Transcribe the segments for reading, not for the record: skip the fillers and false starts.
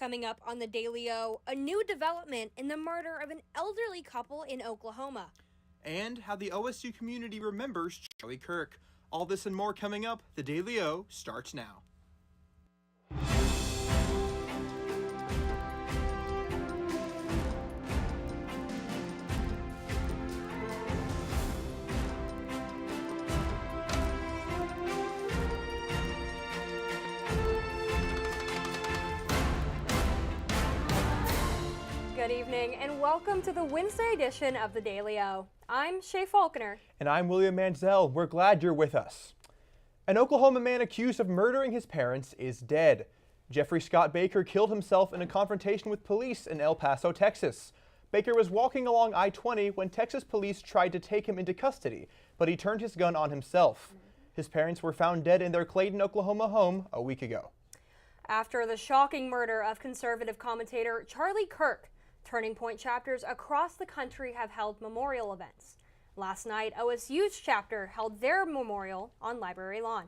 Coming up on the Daily O, a new development in the murder of an elderly couple in Oklahoma. And how the OSU community remembers Charlie Kirk. All this and more coming up. The Daily O starts now. Good evening and welcome to the Wednesday edition of the Daily O. I'm Shay Faulkner. And I'm William Manzel. We're glad you're with us. An Oklahoma man accused of murdering his parents is dead. Jeffrey Scott Baker killed himself in a confrontation with police in El Paso, Texas. Baker was walking along I-20 when Texas police tried to take him into custody, but he turned his gun on himself. His parents were found dead in their Clayton, Oklahoma home a week ago. After the shocking murder of conservative commentator Charlie Kirk, Turning Point chapters across the country have held memorial events. Last night, OSU's chapter held their memorial on Library Lawn.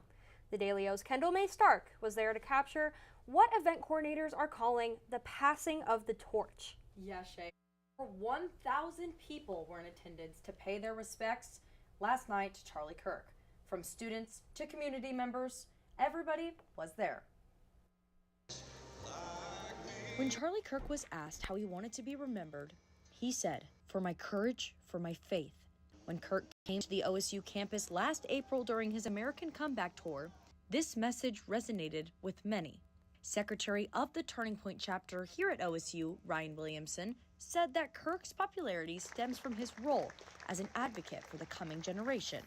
The Daily O's Kendall May Stark was there to capture what event coordinators are calling the passing of the torch. Yeah, Shay. Over 1,000 people were in attendance to pay their respects last night to Charlie Kirk. From students to community members, everybody was there. When Charlie Kirk was asked how he wanted to be remembered, he said, "For my courage, for my faith." When Kirk came to the OSU campus last April during his American Comeback Tour, this message resonated with many. Secretary of the Turning Point chapter here at OSU, Ryan Williamson, said that Kirk's popularity stems from his role as an advocate for the coming generation.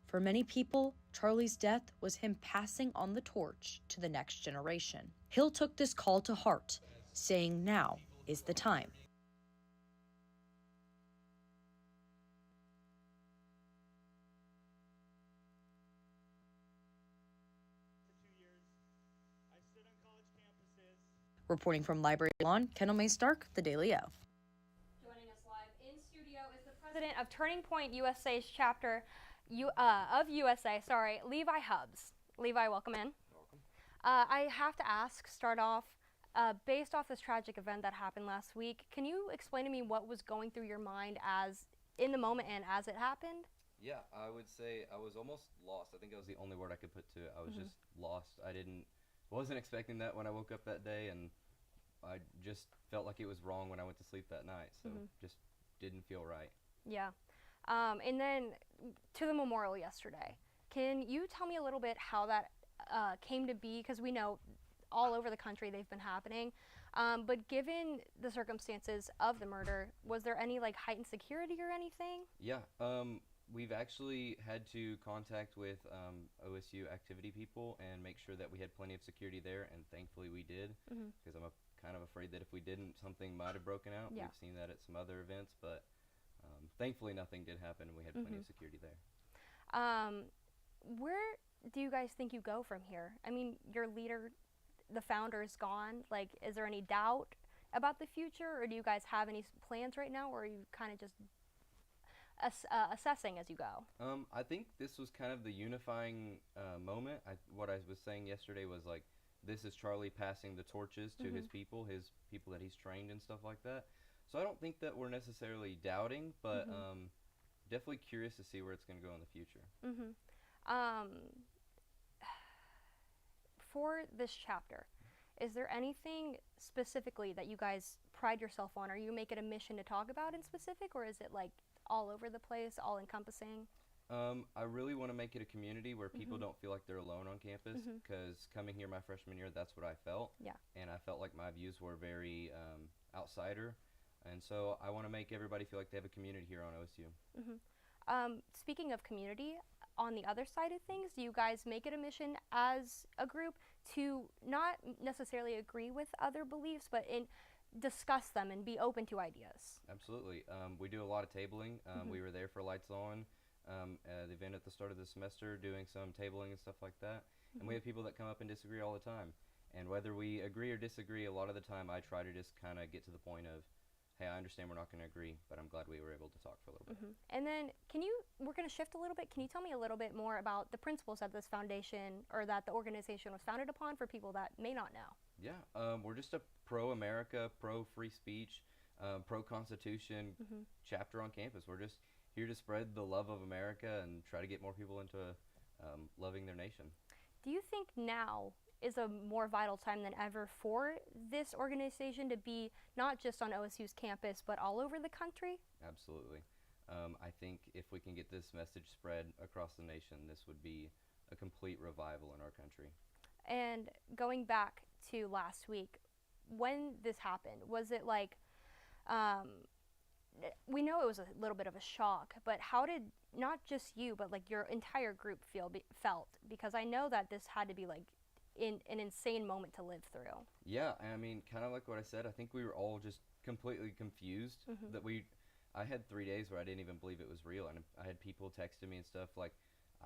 For many people, Charlie's death was him passing on the torch to the next generation. Hill took this call to heart, saying now is the time. Reporting from Library Lawn, Kendall May Stark, The Daily O. Joining us live in studio is the president of Turning Point USA's chapter Levi Hubbs. Levi, welcome in. Welcome. I have to ask, start off, based off this tragic event that happened last week, can you explain to me what was going through your mind as in the moment and as it happened? Yeah, I would say I was almost lost. I think that was the only word I could put to it. I was just lost. Wasn't expecting that when I woke up that day, and I just felt like it was wrong when I went to sleep that night. So just didn't feel right. Yeah. And then to the memorial yesterday, can you tell me a little bit how that came to be? Because we know all over the country they've been happening. But given the circumstances of the murder, was there any like heightened security or anything? Yeah. We've actually had to contact with OSU activity people and make sure that we had plenty of security there, and thankfully we did, because I'm kind of afraid that if we didn't, something might have broken out. Yeah. We've seen that at some other events, but thankfully nothing did happen, and we had plenty of security there. Where do you guys think you go from here? I mean, your leader, the founder, is gone. Like, is there any doubt about the future, or do you guys have any plans right now, or are you kind of just assessing as you go? I think this was kind of the unifying moment. What I was saying yesterday was like, this is Charlie passing the torches to his people that he's trained and stuff like that. So I don't think that we're necessarily doubting, but definitely curious to see where it's going to go in the future. For this chapter, is there anything specifically that you guys pride yourself on, or you make it a mission to talk about in specific, or is it like all over the place, all encompassing? I really want to make it a community where people don't feel like they're alone on campus, because coming here my freshman year, that's what I felt. Yeah. And I felt like my views were very outsider. And so I want to make everybody feel like they have a community here on OSU. Speaking of community, on the other side of things, do you guys make it a mission as a group to not necessarily agree with other beliefs, but discuss them and be open to ideas? Absolutely. We do a lot of tabling. We were there for Lights On, the event at the start of the semester, doing some tabling and stuff like that. And we have people that come up and disagree all the time. And whether we agree or disagree, a lot of the time I try to just kind of get to the point of, hey, I understand we're not going to agree, but I'm glad we were able to talk for a little bit. And then we're going to shift a little bit. Can you tell me a little bit more about the principles that this foundation or that the organization was founded upon for people that may not know? Yeah, we're just a pro-America, pro-free speech, pro-Constitution chapter on campus. We're just here to spread the love of America and try to get more people into loving their nation. Do you think now is a more vital time than ever for this organization to be not just on OSU's campus, but all over the country? Absolutely. I think if we can get this message spread across the nation, this would be a complete revival in our country. And going back to last week, when this happened, was it like, we know it was a little bit of a shock, but how did not just you, but like your entire group felt? Because I know that this had to be like an insane moment to live through. Yeah, I mean, kind of like what I said, I think we were all just completely confused that I had 3 days where I didn't even believe it was real, and I had people texting me and stuff like,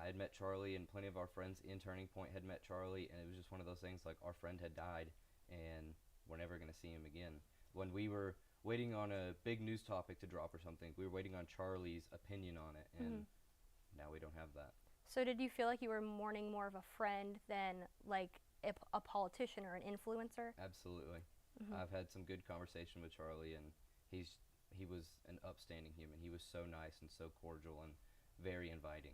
I had met Charlie, and plenty of our friends in Turning Point had met Charlie, and it was just one of those things like our friend had died, and we're never going to see him again. When we were waiting on a big news topic to drop or something, we were waiting on Charlie's opinion on it, and now we don't have that. So did you feel like you were mourning more of a friend than like a politician or an influencer? Absolutely. I've had some good conversation with Charlie, and he was an upstanding human. He was so nice and so cordial and very inviting.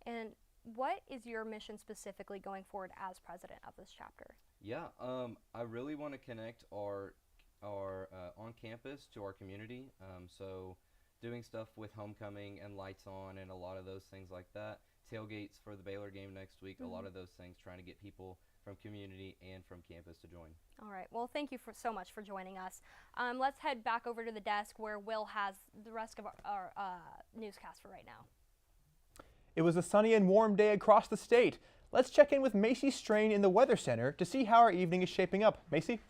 And what is your mission specifically going forward as president of this chapter? Yeah, I really want to connect our on campus to our community. So doing stuff with homecoming and Lights On and a lot of those things like that. Tailgates for the Baylor game next week, a lot of those things, trying to get people from community and from campus to join. All right. Well, thank you so much for joining us. Let's head back over to the desk where Will has the rest of our newscast for right now. It was a sunny and warm day across the state. Let's check in with Macy Strain in the Weather Center to see how our evening is shaping up. Macy?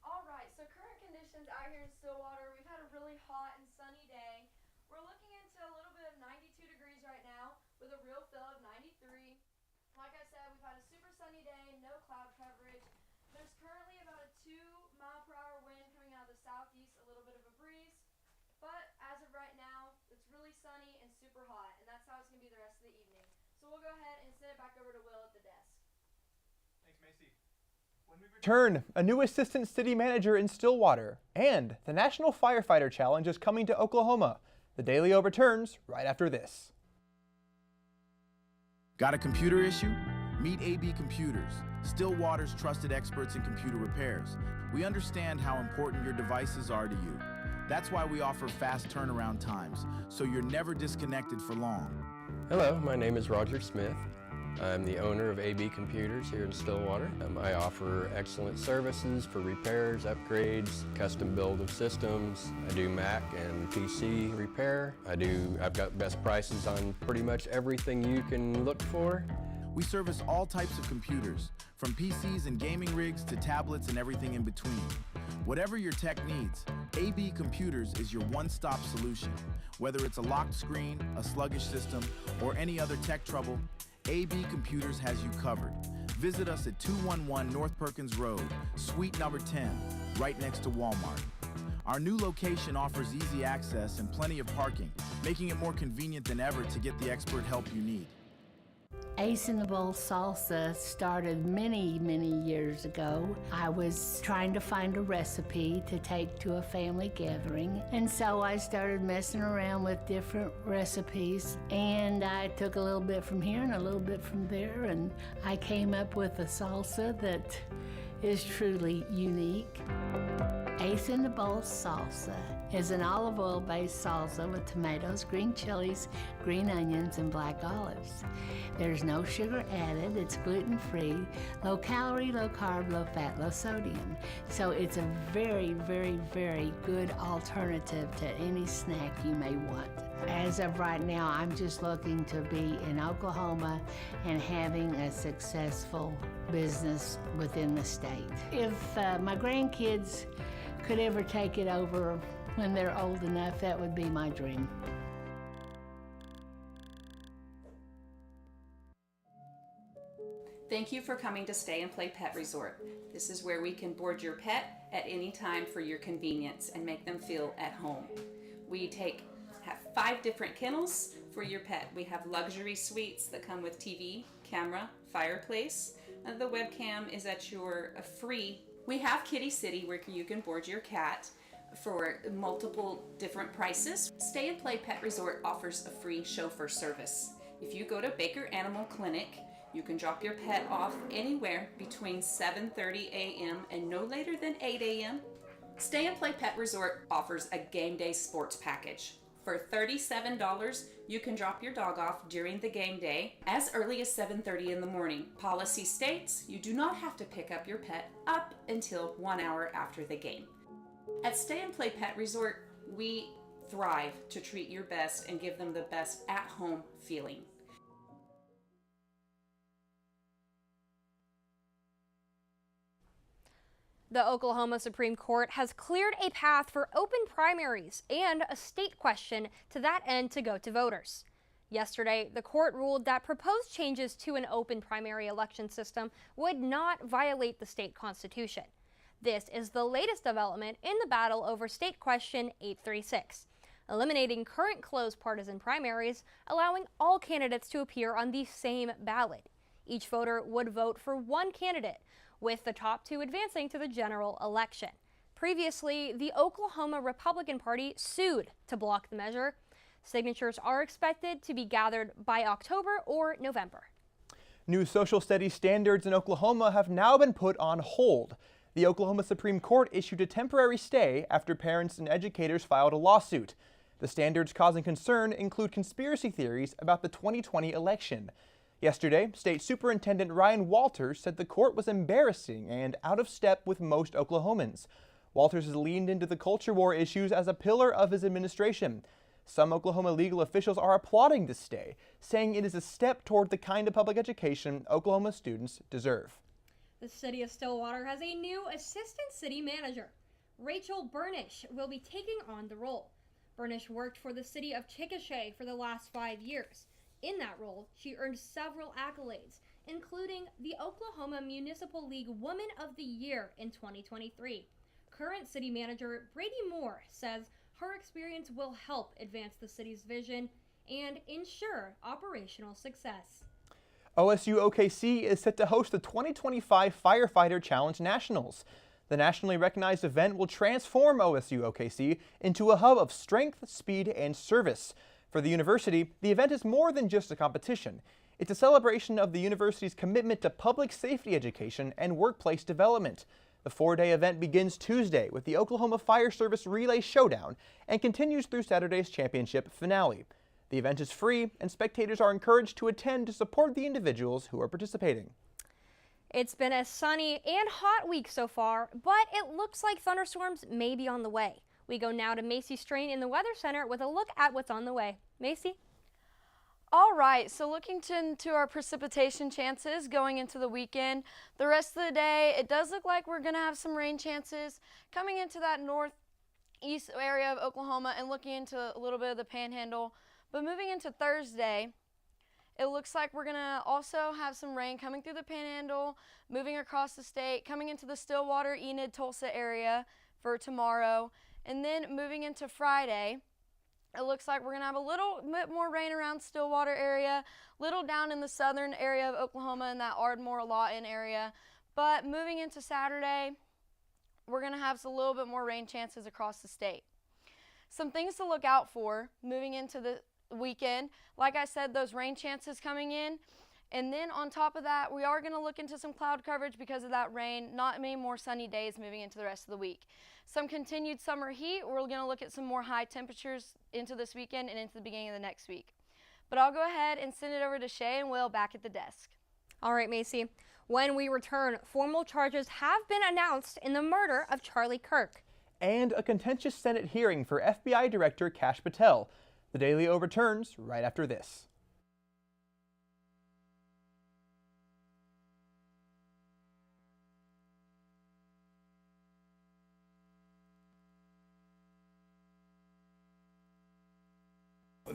All right, so current conditions out here in Stillwater, we've had a really hot and sunny day. We're looking into a little bit of 92 degrees right now with a real feel of 93. Like I said, we've had a super sunny day, no cloud coverage. There's currently about a 2-mile-per-hour wind coming out of the southeast, a little bit of a breeze. But as of right now, it's really sunny and super hot, and that's how it's going to be the rest of the evening. So we'll go ahead and send it back over to Will at the desk. Thanks, Macy. When we return, a new assistant city manager in Stillwater, and the National Firefighter Challenge is coming to Oklahoma. The Daily O returns right after this. Got a computer issue? Meet AB Computers, Stillwater's trusted experts in computer repairs. We understand how important your devices are to you. That's why we offer fast turnaround times, so you're never disconnected for long. Hello, my name is Roger Smith. I'm the owner of AB Computers here in Stillwater. I offer excellent services for repairs, upgrades, custom build of systems. I do Mac and PC repair. I've got best prices on pretty much everything you can look for. We service all types of computers, from PCs and gaming rigs to tablets and everything in between. Whatever your tech needs, AB Computers is your one-stop solution. Whether it's a locked screen, a sluggish system, or any other tech trouble, AB Computers has you covered. Visit us at 211 North Perkins Road, Suite number 10, right next to Walmart. Our new location offers easy access and plenty of parking, making it more convenient than ever to get the expert help you need. Ace in the Bowl salsa started many, many years ago. I was trying to find a recipe to take to a family gathering, and so I started messing around with different recipes, and I took a little bit from here and a little bit from there, and I came up with a salsa that is truly unique. Ace in the Bowl salsa is an olive oil based salsa with tomatoes, green chilies, green onions, and black olives. There's no sugar added, it's gluten free, low calorie, low carb, low fat, low sodium. So it's a very, very, very good alternative to any snack you may want. As of right now, I'm just looking to be in Oklahoma and having a successful business within the state. If my grandkids could ever take it over when they're old enough, that would be my dream. Thank you for coming to Stay and Play Pet Resort. This is where we can board your pet at any time for your convenience and make them feel at home. We have 5 different kennels for your pet. We have luxury suites that come with TV, camera, fireplace. The webcam is at your free. We have Kitty City where you can board your cat for multiple different prices. Stay and Play Pet Resort offers a free chauffeur service. If you go to Baker Animal Clinic, you can drop your pet off anywhere between 7:30 a.m. and no later than 8 a.m. Stay and Play Pet Resort offers a game day sports package. For $37, you can drop your dog off during the game day as early as 7:30 in the morning. Policy states you do not have to pick up your pet up until 1 hour after the game. At Stay and Play Pet Resort, we thrive to treat your best and give them the best at-home feeling. The Oklahoma Supreme Court has cleared a path for open primaries and a state question to that end to go to voters. Yesterday, the court ruled that proposed changes to an open primary election system would not violate the state constitution. This is the latest development in the battle over State Question 836, eliminating current closed partisan primaries, allowing all candidates to appear on the same ballot. Each voter would vote for one candidate, with the top 2 advancing to the general election. Previously, the Oklahoma Republican Party sued to block the measure. Signatures are expected to be gathered by October or November. New social studies standards in Oklahoma have now been put on hold. The Oklahoma Supreme Court issued a temporary stay after parents and educators filed a lawsuit. The standards causing concern include conspiracy theories about the 2020 election. Yesterday, State Superintendent Ryan Walters said the court was embarrassing and out of step with most Oklahomans. Walters has leaned into the culture war issues as a pillar of his administration. Some Oklahoma legal officials are applauding this stay, saying it is a step toward the kind of public education Oklahoma students deserve. The city of Stillwater has a new assistant city manager. Rachel Burnish will be taking on the role. Burnish worked for the city of Chickasha for the last 5 years. In that role, she earned several accolades, including the Oklahoma Municipal League Woman of the Year in 2023. Current city manager Brady Moore says her experience will help advance the city's vision and ensure operational success. OSU OKC is set to host the 2025 Firefighter Challenge Nationals. The nationally recognized event will transform OSU OKC into a hub of strength, speed, and service. For the university, the event is more than just a competition. It's a celebration of the university's commitment to public safety education and workplace development. The 4-day event begins Tuesday with the Oklahoma Fire Service Relay Showdown and continues through Saturday's championship finale. The event is free, and spectators are encouraged to attend to support the individuals who are participating. It's been a sunny and hot week so far, but it looks like thunderstorms may be on the way. We go now to Macy Strain in the Weather Center with a look at what's on the way. Macy? All right, so looking into our precipitation chances going into the weekend, the rest of the day, it does look like we're going to have some rain chances coming into that northeast area of Oklahoma and looking into a little bit of the panhandle. But moving into Thursday, it looks like we're going to also have some rain coming through the panhandle, moving across the state, coming into the Stillwater, Enid, Tulsa area for tomorrow. And then moving into Friday, it looks like we're going to have a little bit more rain around Stillwater area, little down in the southern area of Oklahoma in that Ardmore, Lawton area. But moving into Saturday, we're going to have a little bit more rain chances across the state. Some things to look out for moving into the weekend. Like I said, those rain chances coming in. And then on top of that, we are going to look into some cloud coverage because of that rain. Not many more sunny days moving into the rest of the week. Some continued summer heat. We're going to look at some more high temperatures into this weekend and into the beginning of the next week. But I'll go ahead and send it over to Shay and Will back at the desk. All right, Macy. When we return, formal charges have been announced in the murder of Charlie Kirk. And a contentious Senate hearing for FBI Director Kash Patel. The Daily O returns right after this.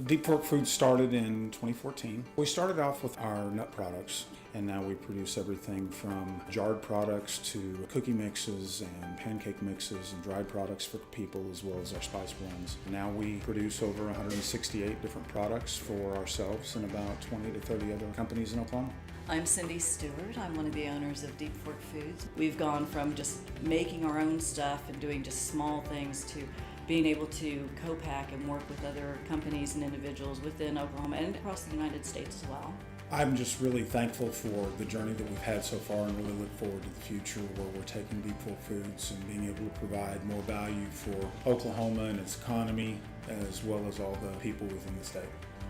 Deep Fork Foods started in 2014. We started off with our nut products, and now we produce everything from jarred products to cookie mixes and pancake mixes and dried products for people, as well as our spice blends. Now we produce over 168 different products for ourselves and about 20 to 30 other companies in Oklahoma. I'm Cindy Stewart. I'm one of the owners of Deep Fork Foods. We've gone from just making our own stuff and doing just small things to being able to co-pack and work with other companies and individuals within Oklahoma and across the United States as well. I'm just really thankful for the journey that we've had so far and really look forward to the future where we're taking Deep Fork Foods and being able to provide more value for Oklahoma and its economy, as well as all the people within the state.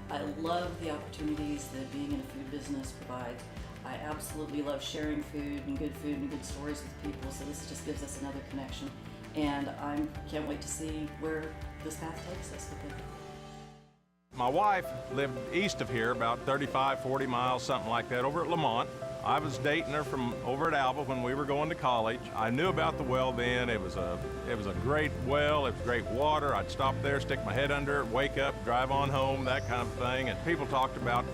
I love the opportunities that being in a food business provides. I absolutely love sharing food and good stories with people, so this just gives us another connection. And I can't wait to see where this path takes us with it. My wife lived east of here, about 35, 40 miles, something like that, over at Lamont. I was dating her from over at Alva when we were going to college. I knew about the well then. It was a great well. It was great water. I'd stop there, stick my head under it, wake up, drive on home, that kind of thing. And people talked about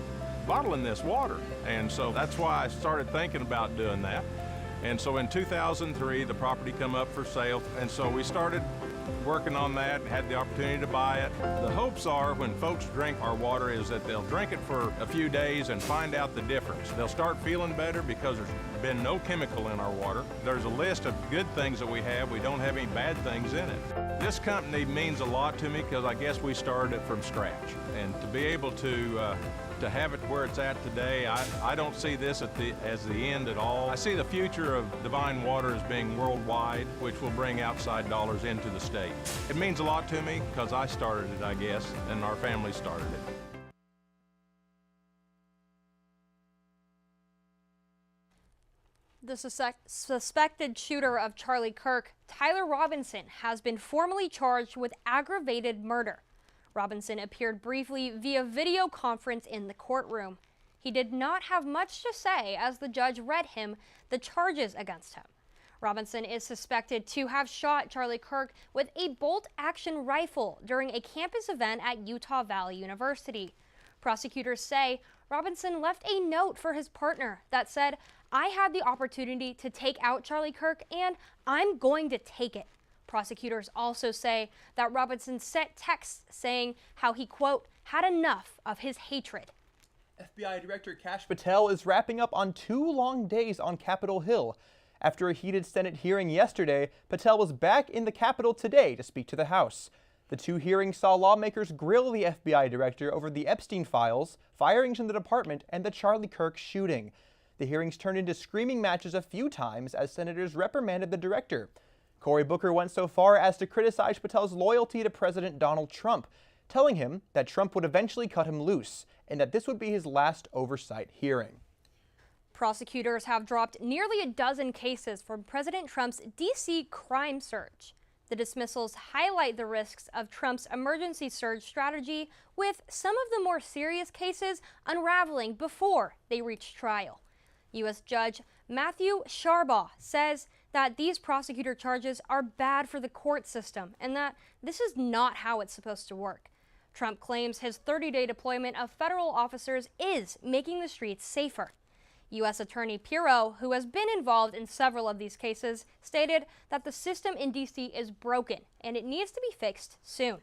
bottling this water. And so that's why I started thinking about doing that. And so in 2003, the property come up for sale, and so we started working on that, had the opportunity to buy it. The hopes are when folks drink our water is that they'll drink it for a few days and find out the difference. They'll start feeling better because there's been no chemical in our water. There's a list of good things that we have. We don't have any bad things in it. This company means a lot to me because I guess we started it from scratch. And to be able to have it where it's at today, I don't see this as the end at all. I see the future of Divine Water as being worldwide, which will bring outside dollars into the state. It means a lot to me because I started it, I guess, and our family started it. The suspected shooter of Charlie Kirk, Tyler Robinson, has been formally charged with aggravated murder. Robinson appeared briefly via video conference in the courtroom. He did not have much to say as the judge read him the charges against him. Robinson is suspected to have shot Charlie Kirk with a bolt-action rifle during a campus event at Utah Valley University. Prosecutors say Robinson left a note for his partner that said, "I had the opportunity to take out Charlie Kirk and I'm going to take it." Prosecutors also say that Robinson sent texts saying how he, quote, had enough of his hatred. FBI Director Kash Patel is wrapping up on 2 long days on Capitol Hill. After a heated Senate hearing yesterday, Patel was back in the Capitol today to speak to the House. The 2 hearings saw lawmakers grill the FBI director over the Epstein files, firings in the department, and the Charlie Kirk shooting. The hearings turned into screaming matches a few times as senators reprimanded the director. Cory Booker went so far as to criticize Patel's loyalty to President Donald Trump, telling him that Trump would eventually cut him loose and that this would be his last oversight hearing. Prosecutors have dropped nearly a dozen cases from President Trump's D.C. crime surge. The dismissals highlight the risks of Trump's emergency surge strategy, with some of the more serious cases unraveling before they reach trial. U.S. Judge Matthew Sharbaugh says that these prosecutor charges are bad for the court system and that this is not how it's supposed to work. Trump claims his 30-day deployment of federal officers is making the streets safer. U.S. Attorney Pirro, who has been involved in several of these cases, stated that the system in D.C. is broken and it needs to be fixed soon.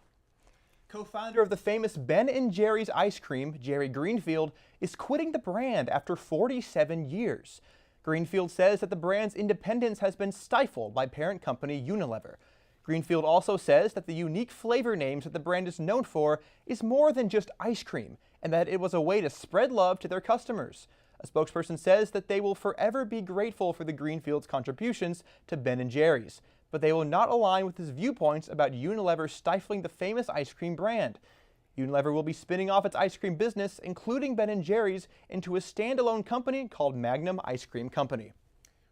Co-founder of the famous Ben & Jerry's ice cream, Jerry Greenfield, is quitting the brand after 47 years. Greenfield says that the brand's independence has been stifled by parent company Unilever. Greenfield also says that the unique flavor names that the brand is known for is more than just ice cream, and that it was a way to spread love to their customers. A spokesperson says that they will forever be grateful for the Greenfield's contributions to Ben & Jerry's, but they will not align with his viewpoints about Unilever stifling the famous ice cream brand. Unilever will be spinning off its ice cream business, including Ben & Jerry's, into a standalone company called Magnum Ice Cream Company.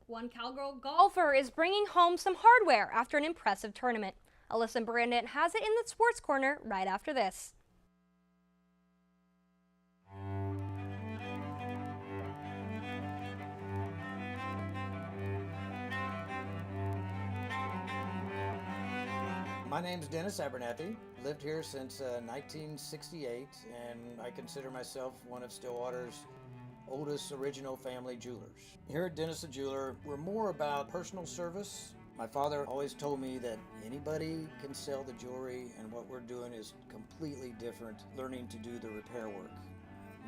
One cowgirl golfer is bringing home some hardware after an impressive tournament. Alyssa Brandon has it in the Sports Corner right after this. My name's Dennis Abernathy. Lived here since 1968, and I consider myself one of Stillwater's oldest original family jewelers. Here at Dennis the Jeweler, we're more about personal service. My father always told me that anybody can sell the jewelry, and what we're doing is completely different, learning to do the repair work.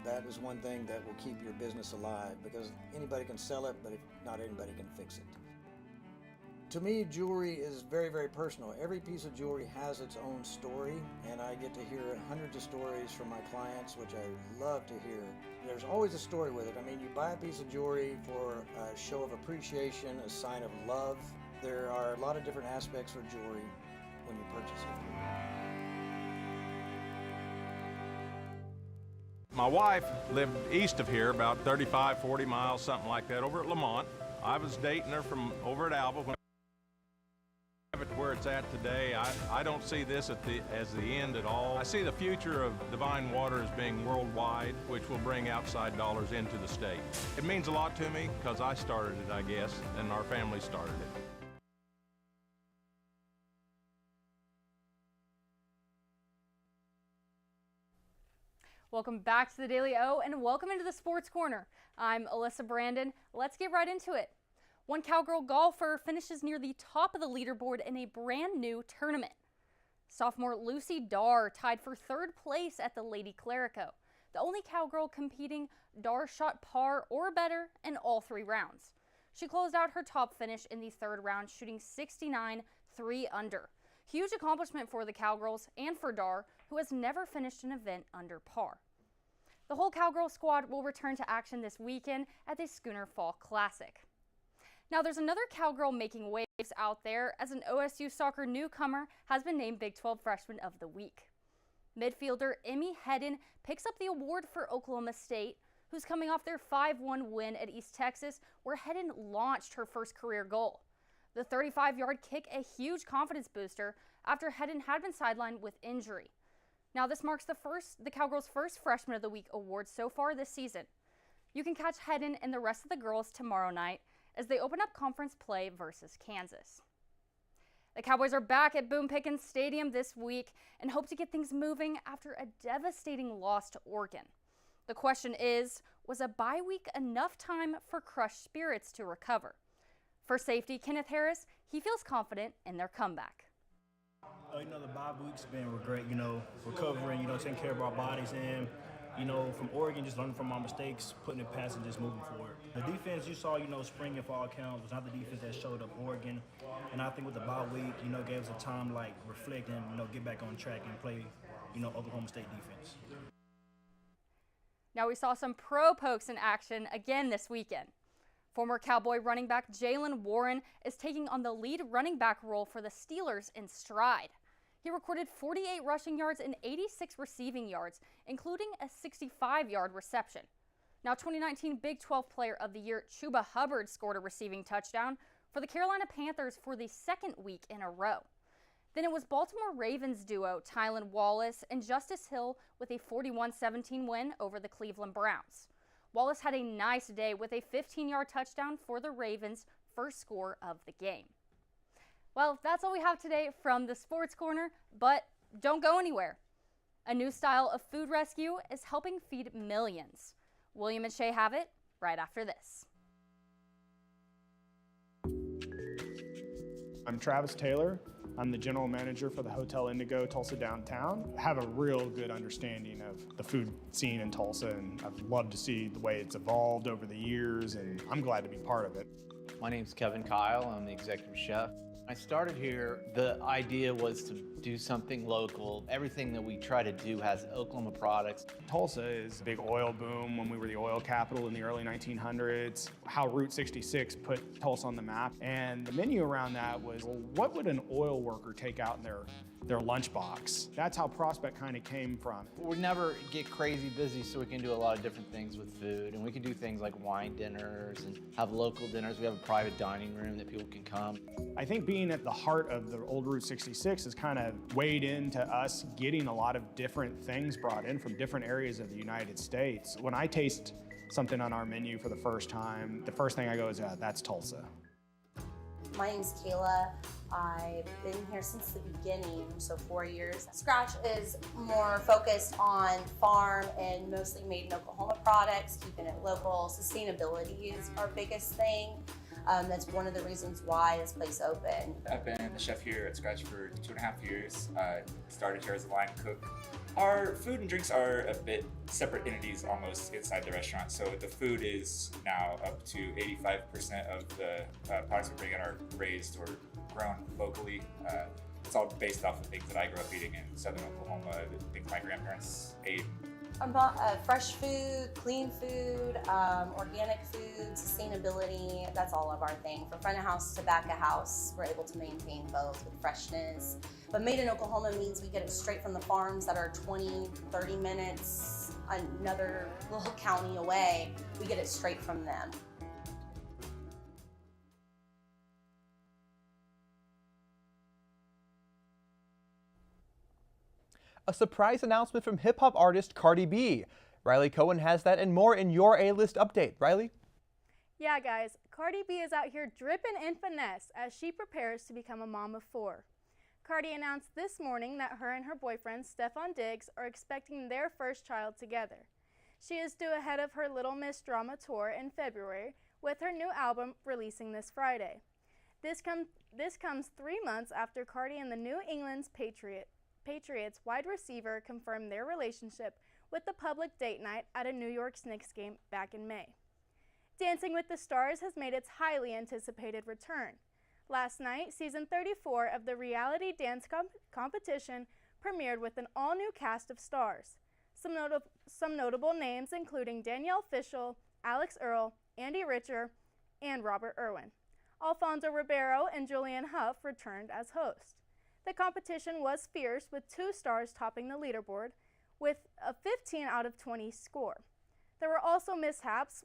That is one thing that will keep your business alive, because anybody can sell it, but not anybody can fix it. To me, jewelry is very, very personal. Every piece of jewelry has its own story, and I get to hear hundreds of stories from my clients, which I love to hear. There's always a story with it. I mean, you buy a piece of jewelry for a show of appreciation, a sign of love. There are a lot of different aspects for jewelry when you purchase it. My wife lived east of here, about 35, 40 miles, something like that, over at Lamont. I was dating her from over at Alba. When where it's at today, I don't see this as the end at all. I see the future of Divine Water as being worldwide, which will bring outside dollars into the state. It means a lot to me because I started it, I guess, and our family started it. Welcome back to the Daily O and welcome into the Sports Corner. I'm Alyssa Brandon. Let's get right into it. One cowgirl golfer finishes near the top of the leaderboard in a brand new tournament. Sophomore Lucy Darr tied for third place at the Lady Clerico. The only cowgirl competing, Darr shot par or better in all 3 rounds. She closed out her top finish in the third round, shooting 69, 3 under. Huge accomplishment for the cowgirls and for Darr, who has never finished an event under par. The whole cowgirl squad will return to action this weekend at the Schooner Fall Classic. Now, there's another cowgirl making waves out there, as an OSU soccer newcomer has been named Big 12 Freshman of the Week. Midfielder Emmy Hedden picks up the award for Oklahoma State, who's coming off their 5-1 win at East Texas, where Hedden launched her first career goal. The 35-yard kick a huge confidence booster after Hedden had been sidelined with injury. Now, this marks the Cowgirls' first Freshman of the Week award so far this season. You can catch Hedden and the rest of the girls tomorrow night as they open up conference play versus Kansas. The Cowboys are back at Boone Pickens Stadium this week and hope to get things moving after a devastating loss to Oregon. The question is, was a bye week enough time for crushed spirits to recover? For safety Kenneth Harris, he feels confident in their comeback. The bye week's been great, recovering, taking care of our bodies and, from Oregon, just learning from our mistakes, putting it past and just moving forward. The defense you saw, spring and fall count was not the defense that showed up Oregon. And I think with the bye week, gave us a time to reflect and, get back on track and play, Oklahoma State defense. Now we saw some pro pokes in action again this weekend. Former Cowboy running back Jaylen Warren is taking on the lead running back role for the Steelers in stride. He recorded 48 rushing yards and 86 receiving yards, including a 65-yard reception. Now, 2019 Big 12 Player of the Year Chuba Hubbard scored a receiving touchdown for the Carolina Panthers for the second week in a row. Then it was Baltimore Ravens duo Tylan Wallace and Justice Hill with a 41-17 win over the Cleveland Browns. Wallace had a nice day with a 15-yard touchdown for the Ravens' first score of the game. Well, that's all we have today from the Sports Corner, but don't go anywhere. A new style of food rescue is helping feed millions. William and Shay have it right after this. I'm Travis Taylor. I'm the general manager for the Hotel Indigo Tulsa Downtown. I have a real good understanding of the food scene in Tulsa, and I've loved to see the way it's evolved over the years, and I'm glad to be part of it. My name's Kevin Kyle. I'm the executive chef. I started here, the idea was to do something local. Everything that we try to do has Oklahoma products. Tulsa is a big oil boom when we were the oil capital in the early 1900s. How Route 66 put Tulsa on the map. And the menu around that was, well, what would an oil worker take out in their lunchbox? That's how Prospect kind of came from. We never get crazy busy, so we can do a lot of different things with food. And we can do things like wine dinners and have local dinners. We have a private dining room that people can come. I think being at the heart of the old Route 66 has kind of weighed into us getting a lot of different things brought in from different areas of the United States. When I taste something on our menu for the first time, the first thing I go is, that's Tulsa. My name's Kayla. I've been here since the beginning, so 4 years. Scratch is more focused on farm and mostly made in Oklahoma products, keeping it local. Sustainability is our biggest thing. That's one of the reasons why this place opened. I've been the chef here at Scratch for 2.5 years. Started here as a line cook. Our food and drinks are a bit separate entities almost inside the restaurant. So the food is now up to 85% of the products we bring in are raised or grown locally. It's all based off of things that I grew up eating in southern Oklahoma, things my grandparents ate. Fresh food, clean food, organic food, sustainability, that's all of our thing. From front of house to back of house, we're able to maintain both with freshness. But made in Oklahoma means we get it straight from the farms that are 20, 30 minutes, another little county away. We get it straight from them. A surprise announcement from hip-hop artist Cardi B. Riley Cohen has that and more in your A-List update. Riley? Yeah, guys, Cardi B is out here dripping in finesse as she prepares to become a mom of 4. Cardi announced this morning that her and her boyfriend, Stefan Diggs, are expecting their first child together. She is due ahead of her Little Miss Drama tour in February, with her new album releasing this Friday. This comes 3 months after Cardi and the New England's Patriots wide receiver confirmed their relationship with the public date night at a New York Knicks game back in May. Dancing with the Stars has made its highly anticipated return. Last night, season 34 of the reality dance competition premiered with an all-new cast of stars. Some notable names including Danielle Fishel, Alex Earl, Andy Richer, and Robert Irwin. Alfonso Ribeiro and Julianne Hough returned as hosts. The competition was fierce, with 2 stars topping the leaderboard with a 15 out of 20 score. There were also mishaps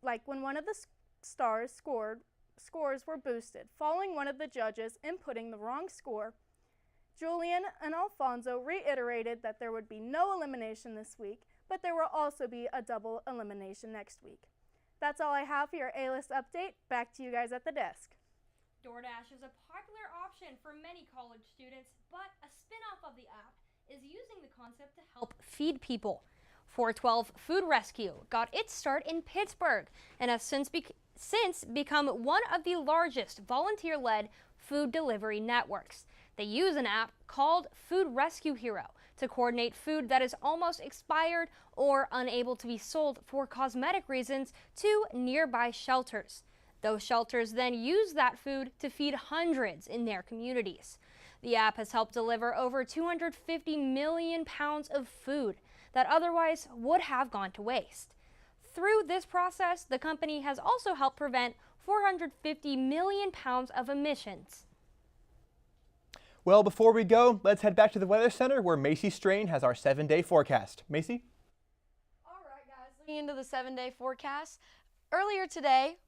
like when one of the stars scores were boosted, following one of the judges inputting the wrong score. Julian and Alfonso reiterated that there would be no elimination this week, but there will also be a double elimination next week. That's all I have for your A-List update. Back to you guys at the desk. DoorDash is a popular option for many college students, but a spin-off of the app is using the concept to help feed people. 412 Food Rescue got its start in Pittsburgh and has since become one of the largest volunteer-led food delivery networks. They use an app called Food Rescue Hero to coordinate food that is almost expired or unable to be sold for cosmetic reasons to nearby shelters. Those shelters then use that food to feed hundreds in their communities. The app has helped deliver over 250 million pounds of food that otherwise would have gone to waste. Through this process, the company has also helped prevent 450 million pounds of emissions. Well, before we go, let's head back to the Weather Center where Macy Strain has our 7-day forecast. Macy? All right, guys, looking into the 7-day forecast. Earlier today,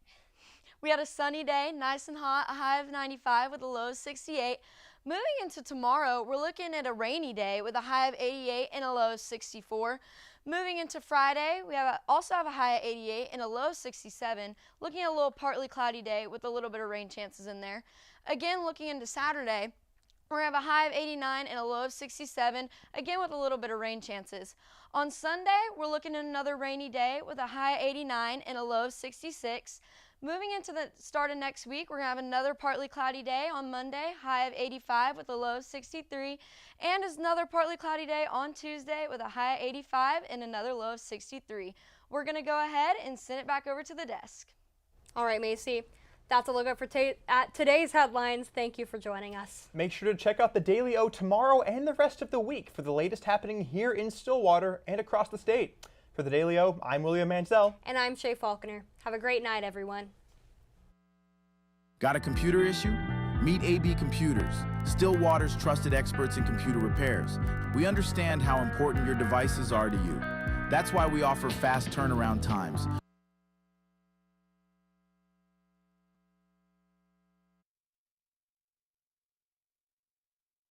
we had a sunny day, nice and hot, a high of 95 with a low of 68. Moving into tomorrow, we're looking at a rainy day with a high of 88 and a low of 64. Moving into Friday, we also have a high of 88 and a low of 67. Looking at a little partly cloudy day with a little bit of rain chances in there. Again, looking into Saturday, we're going to have a high of 89 and a low of 67, again with a little bit of rain chances. On Sunday, we're looking at another rainy day with a high of 89 and a low of 66. Moving into the start of next week, we're going to have another partly cloudy day on Monday, high of 85 with a low of 63, and another partly cloudy day on Tuesday with a high of 85 and another low of 63. We're going to go ahead and send it back over to the desk. All right, Macy. That's a look at today's headlines. Thank you for joining us. Make sure to check out the Daily O tomorrow and the rest of the week for the latest happening here in Stillwater and across the state. For the Daily O, I'm William Mansell. And I'm Shay Faulkner. Have a great night, everyone. Got a computer issue? Meet AB Computers, Stillwater's trusted experts in computer repairs. We understand how important your devices are to you. That's why we offer fast turnaround times.